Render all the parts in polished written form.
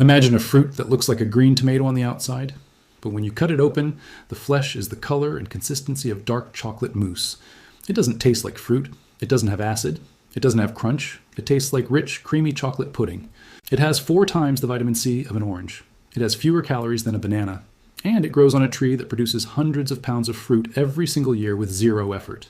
Imagine a fruit that looks like a green tomato on the outside, but when you cut it open, the flesh is the color and consistency of dark chocolate mousse. It doesn't taste like fruit. It doesn't have acid. It doesn't have crunch. It tastes like rich, creamy chocolate pudding. It has 4 times the vitamin C of an orange. It has fewer calories than a banana. And it grows on a tree that produces hundreds of pounds of fruit every single year with 0 effort.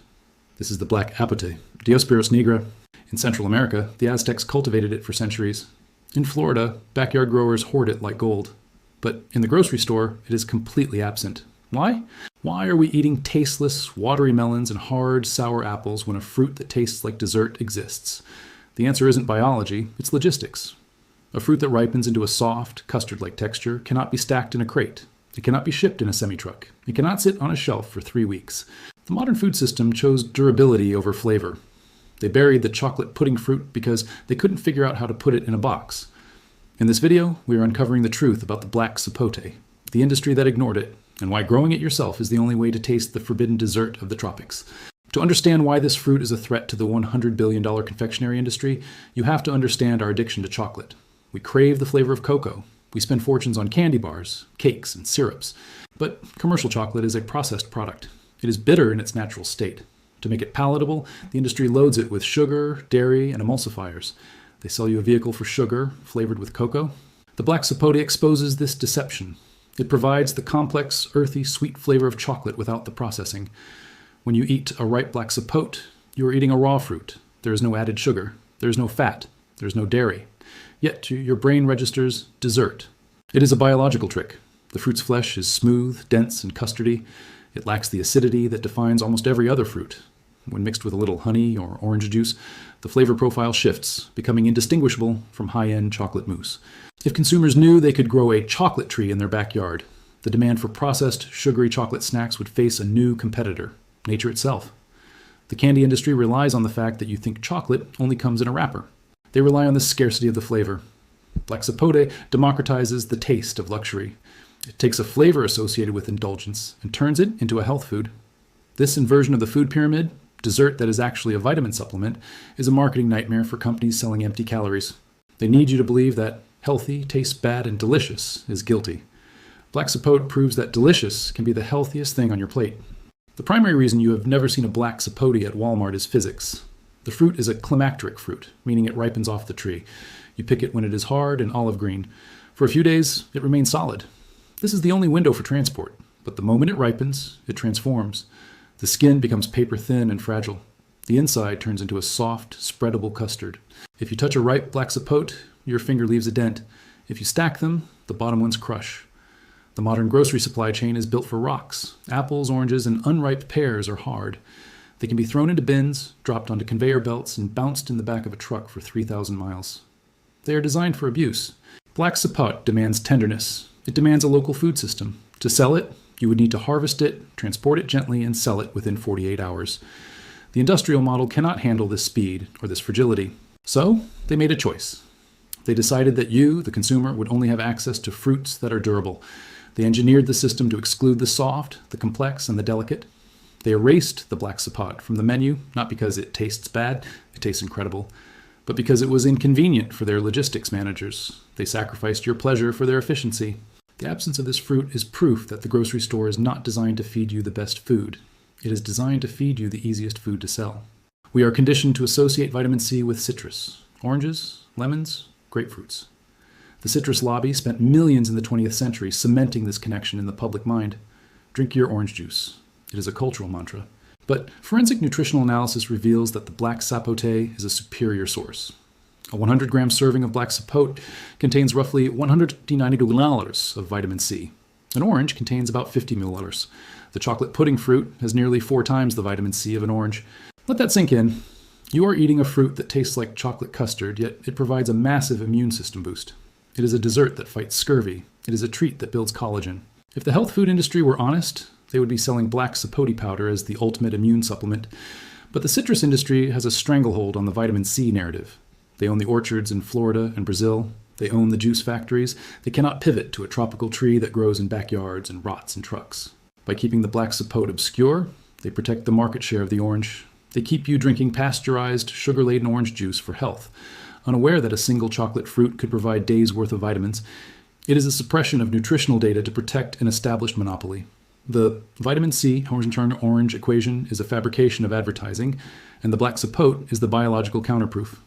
This is the black apote, Diospyros nigra. In Central America, the Aztecs cultivated it for centuries. In Florida, backyard growers hoard it like gold. But in the grocery store, it is completely absent. Why? Why are we eating tasteless, watery melons and hard, sour apples when a fruit that tastes like dessert exists? The answer isn't biology, it's logistics. A fruit that ripens into a soft, custard-like texture cannot be stacked in a crate. It cannot be shipped in a semi-truck. It cannot sit on a shelf for 3 weeks. The modern food system chose durability over flavor. They buried the chocolate pudding fruit because they couldn't figure out how to put it in a box. In this video, we are uncovering the truth about the black sapote, the industry that ignored it, and why growing it yourself is the only way to taste the forbidden dessert of the tropics. To understand why this fruit is a threat to the $100 billion confectionery industry, you have to understand our addiction to chocolate. We crave the flavor of cocoa. We spend fortunes on candy bars, cakes, and syrups. But commercial chocolate is a processed product. It is bitter in its natural state. To make it palatable, the industry loads it with sugar, dairy, and emulsifiers. They sell you a vehicle for sugar, flavored with cocoa. The black sapote exposes this deception. It provides the complex, earthy, sweet flavor of chocolate without the processing. When you eat a ripe black sapote, you are eating a raw fruit. There is no added sugar. There is no fat. There is no dairy. Yet your brain registers dessert. It is a biological trick. The fruit's flesh is smooth, dense, and custardy. It lacks the acidity that defines almost every other fruit. When mixed with a little honey or orange juice, the flavor profile shifts, becoming indistinguishable from high-end chocolate mousse. If consumers knew they could grow a chocolate tree in their backyard, the demand for processed, sugary chocolate snacks would face a new competitor, nature itself. The candy industry relies on the fact that you think chocolate only comes in a wrapper. They rely on the scarcity of the flavor. Black sapote democratizes the taste of luxury. It takes a flavor associated with indulgence and turns it into a health food. This inversion of the food pyramid, dessert that is actually a vitamin supplement, is a marketing nightmare for companies selling empty calories. They need you to believe that healthy, tastes bad, and delicious is guilty. Black sapote proves that delicious can be the healthiest thing on your plate. The primary reason you have never seen a black sapote at Walmart is physics. The fruit is a climacteric fruit, meaning it ripens off the tree. You pick it when it is hard and olive green. For a few days, it remains solid. This is the only window for transport, but the moment it ripens, it transforms. The skin becomes paper-thin and fragile. The inside turns into a soft, spreadable custard. If you touch a ripe black sapote, your finger leaves a dent. If you stack them, the bottom ones crush. The modern grocery supply chain is built for rocks. Apples, oranges, and unripe pears are hard. They can be thrown into bins, dropped onto conveyor belts, and bounced in the back of a truck for 3,000 miles. They are designed for abuse. Black sapote demands tenderness. It demands a local food system. To sell it, you would need to harvest it, transport it gently, and sell it within 48 hours. The industrial model cannot handle this speed or this fragility. So, they made a choice. They decided that you, the consumer, would only have access to fruits that are durable. They engineered the system to exclude the soft, the complex, and the delicate. They erased the black sapote from the menu, not because it tastes bad, it tastes incredible, but because it was inconvenient for their logistics managers. They sacrificed your pleasure for their efficiency. The absence of this fruit is proof that the grocery store is not designed to feed you the best food. It is designed to feed you the easiest food to sell. We are conditioned to associate vitamin C with citrus, oranges, lemons, grapefruits. The citrus lobby spent millions in the 20th century cementing this connection in the public mind. Drink your orange juice. It is a cultural mantra. But forensic nutritional analysis reveals that the black sapote is a superior source. A 100-gram serving of black sapote contains roughly 190 milliliters of vitamin C. An orange contains about 50 milliliters. The chocolate pudding fruit has nearly 4 times the vitamin C of an orange. Let that sink in. You are eating a fruit that tastes like chocolate custard, yet it provides a massive immune system boost. It is a dessert that fights scurvy. It is a treat that builds collagen. If the health food industry were honest, they would be selling black sapote powder as the ultimate immune supplement. But the citrus industry has a stranglehold on the vitamin C narrative. They own the orchards in Florida and Brazil. They own the juice factories. They cannot pivot to a tropical tree that grows in backyards and rots in trucks. By keeping the black sapote obscure, they protect the market share of the orange. They keep you drinking pasteurized, sugar-laden orange juice for health. unaware that a single chocolate fruit could provide days' worth of vitamins. It is a suppression of nutritional data to protect an established monopoly. The vitamin C, orange equation, is a fabrication of advertising, and the black sapote is the biological counterproof.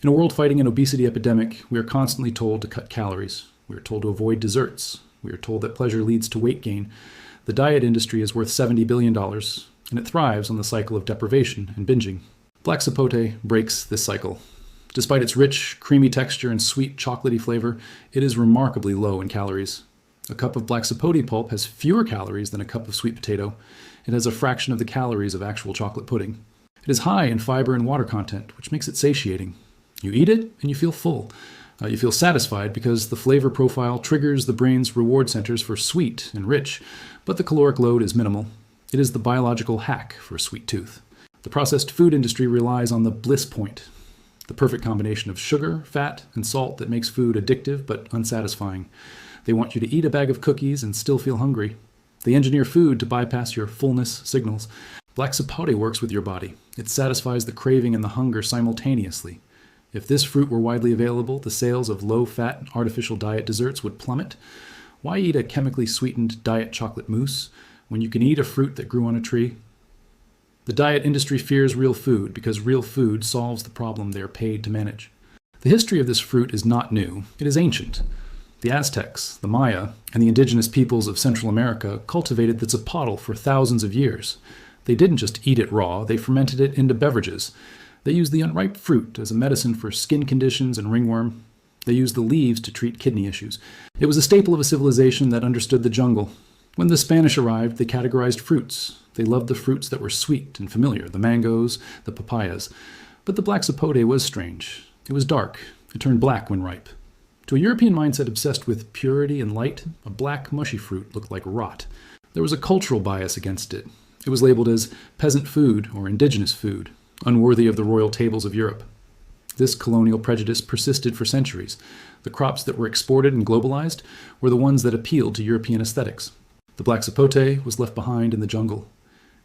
In a world fighting an obesity epidemic, we are constantly told to cut calories. We are told to avoid desserts. We are told that pleasure leads to weight gain. The diet industry is worth $70 billion, and it thrives on the cycle of deprivation and binging. Black sapote breaks this cycle. Despite its rich, creamy texture and sweet, chocolatey flavor, it is remarkably low in calories. A cup of black sapote pulp has fewer calories than a cup of sweet potato. It has a fraction of the calories of actual chocolate pudding. It is high in fiber and water content, which makes it satiating. You eat it and you feel full. You feel satisfied because the flavor profile triggers the brain's reward centers for sweet and rich, but the caloric load is minimal. It is the biological hack for a sweet tooth. The processed food industry relies on the bliss point, the perfect combination of sugar, fat, and salt that makes food addictive but unsatisfying. They want you to eat a bag of cookies and still feel hungry. They engineer food to bypass your fullness signals. Black sapote works with your body. It satisfies the craving and the hunger simultaneously. If this fruit were widely available, the sales of low-fat artificial diet desserts would plummet. Why eat a chemically sweetened diet chocolate mousse when you can eat a fruit that grew on a tree? The diet industry fears real food because real food solves the problem they are paid to manage. The history of this fruit is not new. It is ancient. The Aztecs, the Maya, and the indigenous peoples of Central America cultivated the tzapatl for thousands of years. They didn't just eat it raw, they fermented it into beverages. They used the unripe fruit as a medicine for skin conditions and ringworm. They used the leaves to treat kidney issues. It was a staple of a civilization that understood the jungle. When the Spanish arrived, they categorized fruits. They loved the fruits that were sweet and familiar, the mangoes, the papayas. But the black sapote was strange. It was dark. It turned black when ripe. To a European mindset obsessed with purity and light, a black, mushy fruit looked like rot. There was a cultural bias against it. It was labeled as peasant food or indigenous food, unworthy of the royal tables of Europe. This colonial prejudice persisted for centuries. The crops that were exported and globalized were the ones that appealed to European aesthetics. The black sapote was left behind in the jungle.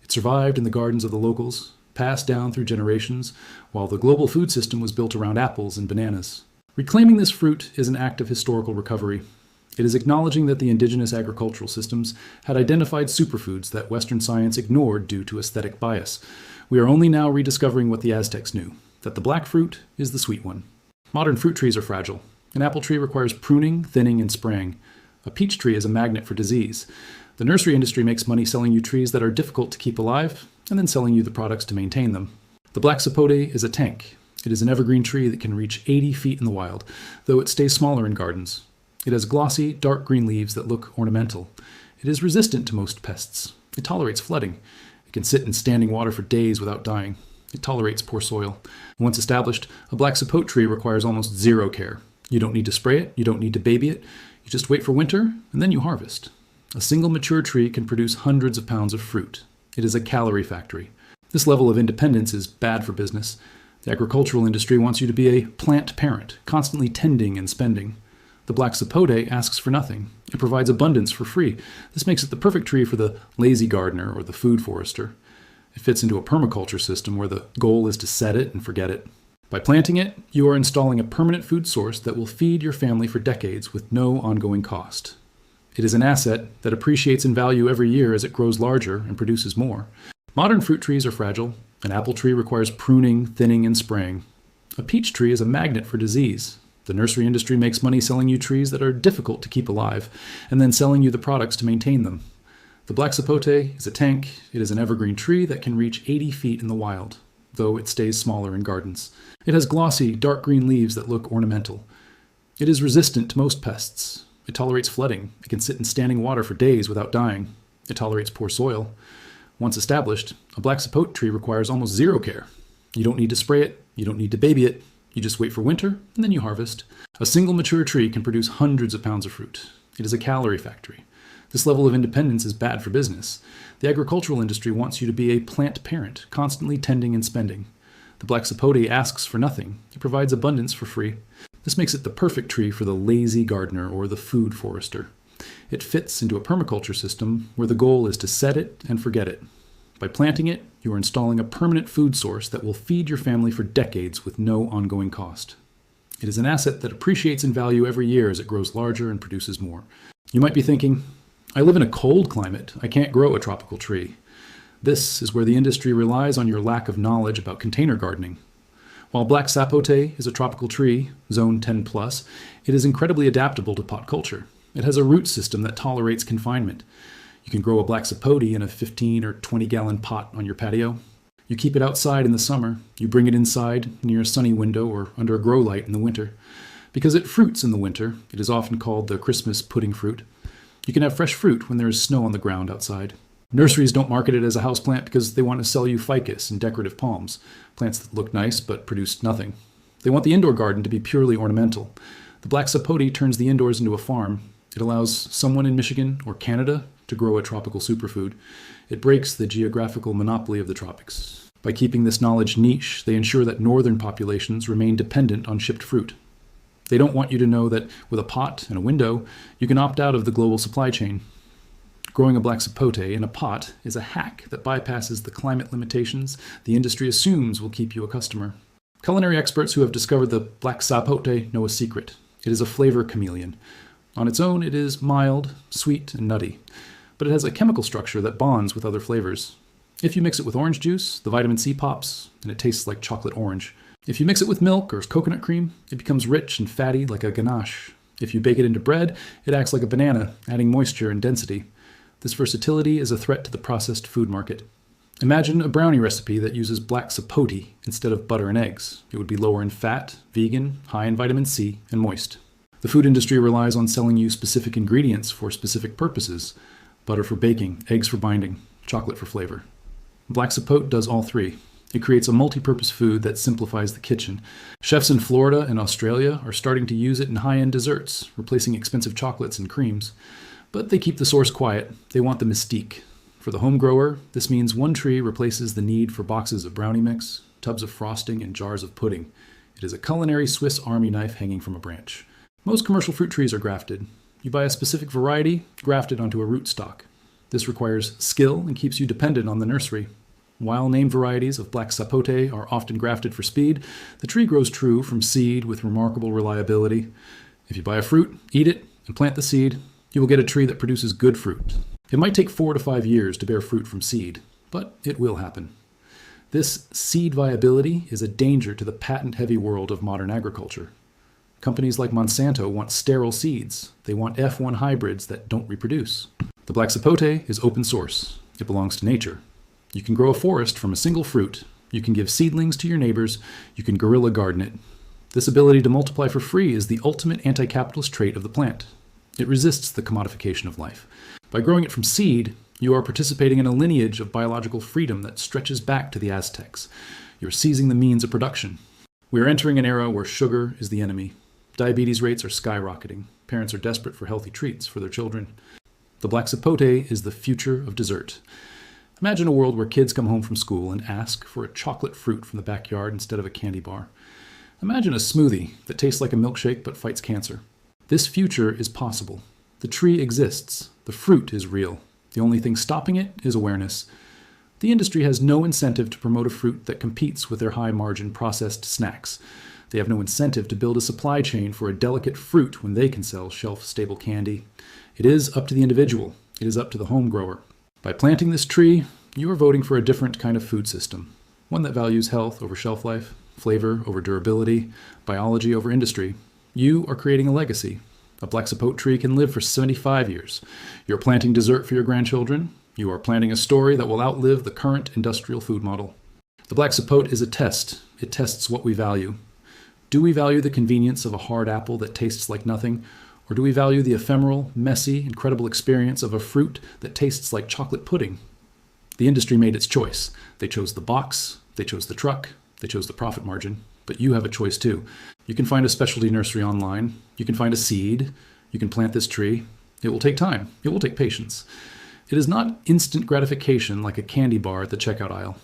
It survived in the gardens of the locals, passed down through generations, while the global food system was built around apples and bananas. Reclaiming this fruit is an act of historical recovery. It is acknowledging that the indigenous agricultural systems had identified superfoods that Western science ignored due to aesthetic bias. We are only now rediscovering what the Aztecs knew, that the black fruit is the sweet one. Modern fruit trees are fragile. An apple tree requires pruning, thinning, and spraying. A peach tree is a magnet for disease. The nursery industry makes money selling you trees that are difficult to keep alive, and then selling you the products to maintain them. The black sapote is a tank. It is an evergreen tree that can reach 80 feet in the wild, though it stays smaller in gardens. It has glossy, dark green leaves that look ornamental. It is resistant to most pests. It tolerates flooding. It can sit in standing water for days without dying. It tolerates poor soil. Once established, a black sapote tree requires almost zero care. You don't need to spray it. You don't need to baby it. You just wait for winter, and then you harvest. A single mature tree can produce hundreds of pounds of fruit. It is a calorie factory. This level of independence is bad for business. The agricultural industry wants you to be a plant parent, constantly tending and spending. The black sapote asks for nothing. It provides abundance for free. This makes it the perfect tree for the lazy gardener or the food forester. It fits into a permaculture system where the goal is to set it and forget it. By planting it, you are installing a permanent food source that will feed your family for decades with no ongoing cost. It is an asset that appreciates in value every year as it grows larger and produces more. Modern fruit trees are fragile. An apple tree requires pruning, thinning, and spraying. A peach tree is a magnet for disease. The nursery industry makes money selling you trees that are difficult to keep alive, and then selling you the products to maintain them. The black sapote is a tank. It is an evergreen tree that can reach 80 feet in the wild, though it stays smaller in gardens. It has glossy, dark green leaves that look ornamental. It is resistant to most pests. It tolerates flooding. It can sit in standing water for days without dying. It tolerates poor soil. Once established, a black sapote tree requires almost zero care. You don't need to spray it. You don't need to baby it. You just wait for winter, and then you harvest. A single mature tree can produce hundreds of pounds of fruit. It is a calorie factory. This level of independence is bad for business. The agricultural industry wants you to be a plant parent, constantly tending and spending. The black sapote asks for nothing. It provides abundance for free. This makes it the perfect tree for the lazy gardener or the food forester. It fits into a permaculture system where the goal is to set it and forget it. By planting it, you are installing a permanent food source that will feed your family for decades with no ongoing cost. It is an asset that appreciates in value every year as it grows larger and produces more. You might be thinking, I live in a cold climate. I can't grow a tropical tree. This is where the industry relies on your lack of knowledge about container gardening. While black sapote is a tropical tree, zone 10 plus, it is incredibly adaptable to pot culture. It has a root system that tolerates confinement. You can grow a black sapote in a 15 or 20 gallon pot on your patio. You keep it outside in the summer. You bring it inside near a sunny window or under a grow light in the winter. Because it fruits in the winter, it is often called the Christmas pudding fruit. You can have fresh fruit when there is snow on the ground outside. Nurseries don't market it as a houseplant because they want to sell you ficus and decorative palms, plants that look nice but produce nothing. They want the indoor garden to be purely ornamental. The black sapote turns the indoors into a farm. It allows someone in Michigan or Canada to grow a tropical superfood. It breaks the geographical monopoly of the tropics. By keeping this knowledge niche, they ensure that northern populations remain dependent on shipped fruit. They don't want you to know that with a pot and a window, you can opt out of the global supply chain. Growing a black sapote in a pot is a hack that bypasses the climate limitations the industry assumes will keep you a customer. Culinary experts who have discovered the black sapote know a secret. It is a flavor chameleon. On its own, it is mild, sweet, and nutty, but it has a chemical structure that bonds with other flavors. If you mix it with orange juice, the vitamin C pops, and it tastes like chocolate orange. If you mix it with milk or coconut cream, it becomes rich and fatty like a ganache. If you bake it into bread, it acts like a banana, adding moisture and density. This versatility is a threat to the processed food market. Imagine a brownie recipe that uses black sapote instead of butter and eggs. It would be lower in fat, vegan, high in vitamin C, and moist. The food industry relies on selling you specific ingredients for specific purposes. Butter for baking, eggs for binding, chocolate for flavor. Black sapote does all three. It creates a multi-purpose food that simplifies the kitchen. Chefs in Florida and Australia are starting to use it in high-end desserts, replacing expensive chocolates and creams. But they keep the source quiet. They want the mystique. For the home grower, this means one tree replaces the need for boxes of brownie mix, tubs of frosting, and jars of pudding. It is a culinary Swiss Army knife hanging from a branch. Most commercial fruit trees are grafted. You buy a specific variety, grafted onto a rootstock. This requires skill and keeps you dependent on the nursery. While name varieties of black sapote are often grafted for speed, the tree grows true from seed with remarkable reliability. If you buy a fruit, eat it, and plant the seed, you will get a tree that produces good fruit. It might take 4 to 5 years to bear fruit from seed, but it will happen. This seed viability is a danger to the patent-heavy world of modern agriculture. Companies like Monsanto want sterile seeds. They want F1 hybrids that don't reproduce. The black sapote is open source. It belongs to nature. You can grow a forest from a single fruit. You can give seedlings to your neighbors. You can guerrilla garden it. This ability to multiply for free is the ultimate anti-capitalist trait of the plant. It resists the commodification of life. By growing it from seed, you are participating in a lineage of biological freedom that stretches back to the Aztecs. You're seizing the means of production. We are entering an era where sugar is the enemy. Diabetes rates are skyrocketing. Parents are desperate for healthy treats for their children. The black sapote is the future of dessert. Imagine a world where kids come home from school and ask for a chocolate fruit from the backyard instead of a candy bar. Imagine a smoothie that tastes like a milkshake but fights cancer. This future is possible. The tree exists. The fruit is real. The only thing stopping it is awareness. The industry has no incentive to promote a fruit that competes with their high-margin processed snacks. They have no incentive to build a supply chain for a delicate fruit when they can sell shelf-stable candy. It is up to the individual. It is up to the home grower. By planting this tree, you are voting for a different kind of food system, one that values health over shelf life, flavor over durability, biology over industry. You are creating a legacy. A black sapote tree can live for 75 years. You're planting dessert for your grandchildren. You are planting a story that will outlive the current industrial food model. The black sapote is a test. It tests what we value. Do we value the convenience of a hard apple that tastes like nothing? Or do we value the ephemeral, messy, incredible experience of a fruit that tastes like chocolate pudding? The industry made its choice. They chose the box, they chose the truck, they chose the profit margin. But you have a choice too. You can find a specialty nursery online. You can find a seed. You can plant this tree. It will take time. It will take patience. It is not instant gratification like a candy bar at the checkout aisle.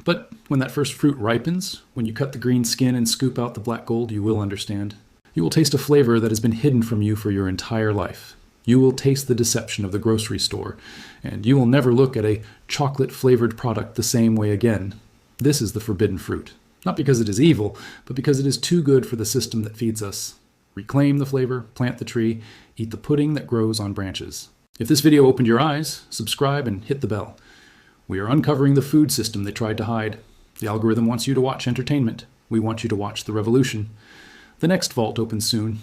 But when that first fruit ripens, when you cut the green skin and scoop out the black gold, you will understand. You will taste a flavor that has been hidden from you for your entire life. You will taste the deception of the grocery store, and you will never look at a chocolate-flavored product the same way again. This is the forbidden fruit. Not because it is evil, but because it is too good for the system that feeds us. Reclaim the flavor, plant the tree, eat the pudding that grows on branches. If this video opened your eyes, subscribe and hit the bell. We are uncovering the food system they tried to hide. The algorithm wants you to watch entertainment. We want you to watch the revolution. The next vault opens soon.